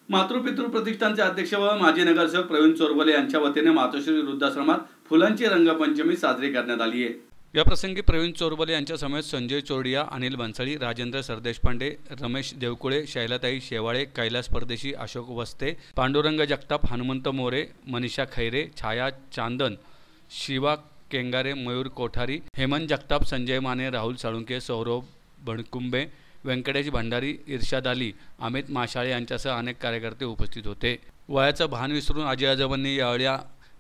मातृपितृ प्रतिष्ठानचे अध्यक्ष व माजी नगरसेवक प्रवीण चोरबले यांच्या वतीने मातोश्री वृद्धाश्रमात फुलांची रंगपंचमी साजरी करण्यात आली आहे। या प्रसंगी प्रवीण चोरबले यांच्या समेत संजय चोरडिया, अनिल बन्सळी, राजेंद्र सरदेशपांडे, रमेश देवकुळे, शैलाताई शेवाळे, कैलास परदेशी, अशोक वस्ते, पांडुरंग जगताप, हनुमंत मोरे, मनीषा खैरे, छाया चांदन, शिवा केंगारे, मयूर कोठारी, हेमंत जगताप, संजय माने, राहुल साळुंके, सौरभ बणकुंबे, व्यंकटेश भंडारी, इर्शाद अली, अमित माशाळे यांच्यासह अनेक कार्यकर्ते उपस्थित होते। वयाचं भान विसरून आजी आजोबांनी यावेळी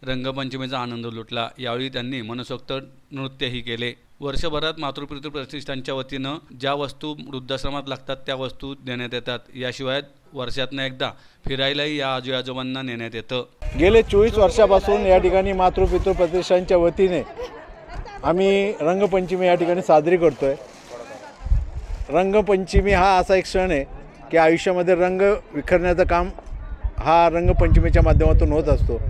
रंगपंचमीचा आनंद लुटला। यावेळी त्यांनी मनसोक्त नृत्यही केले। वर्षभरात मातृपितृ प्रतिष्ठानच्या वतीनं ज्या वस्तू वृद्धाश्रमात लागतात त्या वस्तू देण्यात येतात। याशिवाय वर्षातनं एकदा फिरायलाही या आजी आजोबांना नेण्यात येतं। गेले 24 वर्षापासून या ठिकाणी मातृपितृ प्रतिष्ठानच्या वतीने आम्ही रंगपंचमी या ठिकाणी साजरी करतोय। रंगपंचमी हा असा एक क्षण आहे की आयुष्यामध्ये रंग विखरण्याचं काम हा रंगपंचमीच्या माध्यमातून होत असतो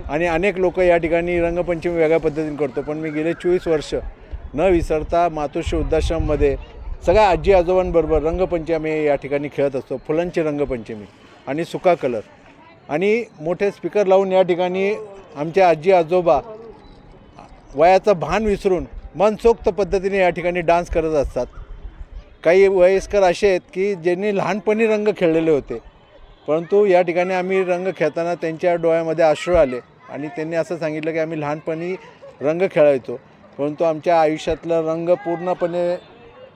आणि अनेक लोक या ठिकाणी रंगपंचमी वेगळ्या पद्धतीने करतो। पण मी गेले 24 वर्ष न विसरता मातोश्री वृद्धाश्रममध्ये सगळ्या आजी आजोबांबरोबर रंगपंचमी या ठिकाणी खेळत असतो। फुलांची रंगपंचमी आणि सुका कलर आणि मोठे स्पीकर लावून या ठिकाणी आमचे आजी आजोबा वयाचं भान विसरून मनसोक्त पद्धतीने या ठिकाणी डान्स करत असतात। काही वयस्कर असे आहेत की ज्यांनी लहानपणी रंग खेळलेले होते, परंतु या ठिकाणी आम्ही रंग खेळताना त्यांच्या डोळ्यामध्ये अश्रू आले आणि त्यांनी असं सांगितलं की आम्ही लहानपणी रंग खेळायचो, परंतु आमच्या आयुष्यातला रंग पूर्णपणे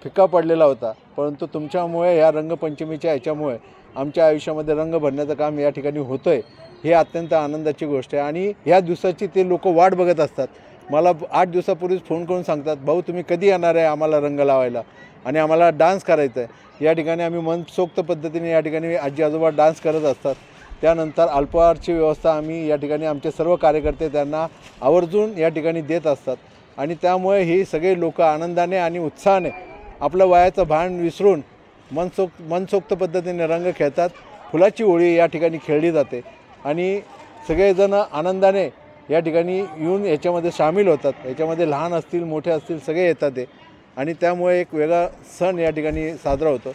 फिका पडलेला होता, परंतु तुमच्यामुळे या रंगपंचमीच्या ह्याच्यामुळे आमच्या आयुष्यामध्ये रंग भरण्याचं काम या ठिकाणी होतं आहे। ही अत्यंत आनंदाची गोष्ट आहे आणि ह्या दिवसाची ते लोक वाट बघत असतात। मला 8 दिवसापूर्वीच फोन करून सांगतात, भाऊ तुम्ही कधी येणार आहे आम्हाला रंग लावायला आणि आम्हाला डान्स करायचा आहे। या ठिकाणी आम्ही मनसोक्त पद्धतीने या ठिकाणी आजी आजोबा डान्स करत असतात। त्यानंतर अल्पाहारची व्यवस्था आम्ही या ठिकाणी आमचे सर्व कार्यकर्ते त्यांना आवर्जून या ठिकाणी देत असतात आणि त्यामुळे ही सगळे लोक आनंदाने आणि उत्साहाने आपलं वयाचं भान विसरून मनसोक्त पद्धतीने रंग खेळतात। फुलाची होळी या ठिकाणी खेळली जाते आणि सगळेजण आनंदाने या ठिकाणी येऊन याच्यामध्ये सामील होतात। याच्यामध्ये लहान असतील मोठे असतील सगळे येतात आणि त्यामुळे एक वेगळा सण या ठिकाणी साजरा होतो।